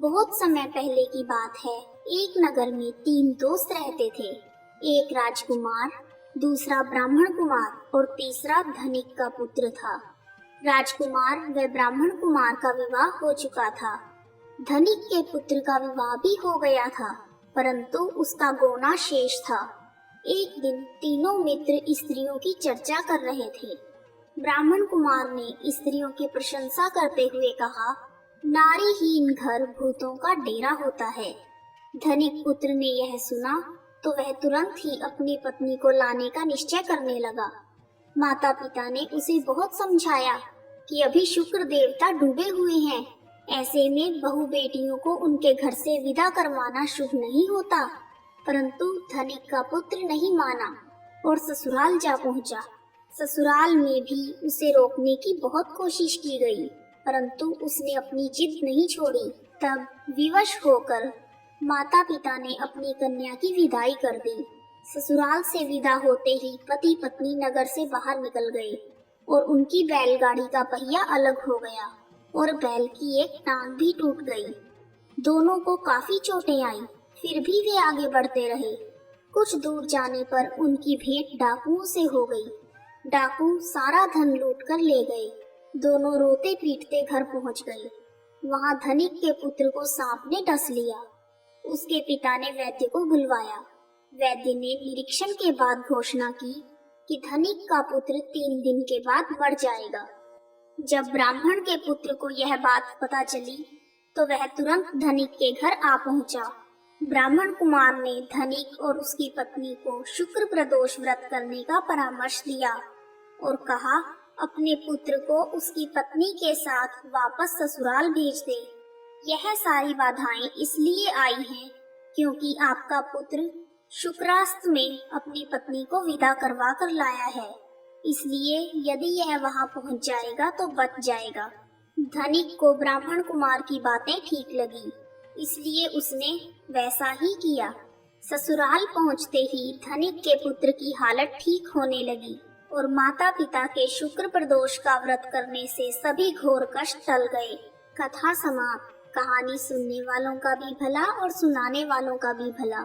बहुत समय पहले की बात है। एक नगर में 3 दोस्त रहते थे। एक राजकुमार, दूसरा ब्राह्मण कुमार और तीसरा धनिक का पुत्र था। राजकुमार व ब्राह्मण कुमार का विवाह हो चुका था। धनिक के पुत्र का विवाह भी हो गया था, परंतु उसका गोना शेष था। एक दिन तीनों मित्र स्त्रियों की चर्चा कर रहे थे। ब्राह्मण कुमार ने स्त्रियों की प्रशंसा करते हुए कहा, नारीहीन घर भूतों का डेरा होता है। धनिक पुत्र ने यह सुना तो वह तुरंत ही अपनी पत्नी को लाने का निश्चय करने लगा। माता पिता ने उसे बहुत समझाया कि अभी शुक्र देवता डूबे हुए हैं, ऐसे में बहू बेटियों को उनके घर से विदा करवाना शुभ नहीं होता। परंतु धनिक का पुत्र नहीं माना और ससुराल जा पहुंचा। ससुराल में भी उसे रोकने की बहुत कोशिश की गई, परंतु उसने अपनी जिद नहीं छोड़ी। तब विवश होकर माता पिता ने अपनी कन्या की विदाई कर दी। ससुराल से विदा होते ही पति पत्नी नगर से बाहर निकल गए और उनकी बैलगाड़ी का पहिया अलग हो गया और बैल की एक टांग भी टूट गई। दोनों को काफी चोटें आई, फिर भी वे आगे बढ़ते रहे। कुछ दूर जाने पर उनकी भेंट डाकुओं से हो गई। डाकू सारा धन लूट कर ले गए। दोनों रोते पीटते घर पहुंच गए। वहां धनिक के पुत्र को सांप ने डस लिया। उसके पिता ने वैद्य को बुलवाया। वैद्य ने निरीक्षण के बाद घोषणा की कि धनिक का पुत्र 3 दिन के बाद मर जाएगा। जब ब्राह्मण के पुत्र को यह बात पता चली तो वह तुरंत धनिक के घर आ पहुंचा। ब्राह्मण कुमार ने धनिक और उसकी पत्नी को शुक्र प्रदोष व्रत करने का परामर्श दिया और कहा, अपने पुत्र को उसकी पत्नी के साथ वापस ससुराल भेज दे। यह सारी बाधाएं इसलिए आई हैं क्योंकि आपका पुत्र शुक्रास्त में अपनी पत्नी को विदा करवा कर लाया है, इसलिए यदि यह वहां पहुंच जाएगा तो बच जाएगा। धनिक को ब्राह्मण कुमार की बातें ठीक लगी, इसलिए उसने वैसा ही किया। ससुराल पहुंचते ही धनिक के पुत्र की हालत ठीक होने लगी और माता पिता के शुक्र प्रदोष का व्रत करने से सभी घोर कष्ट टल गए। कथा समाप्त। कहानी सुनने वालों का भी भला और सुनाने वालों का भी भला।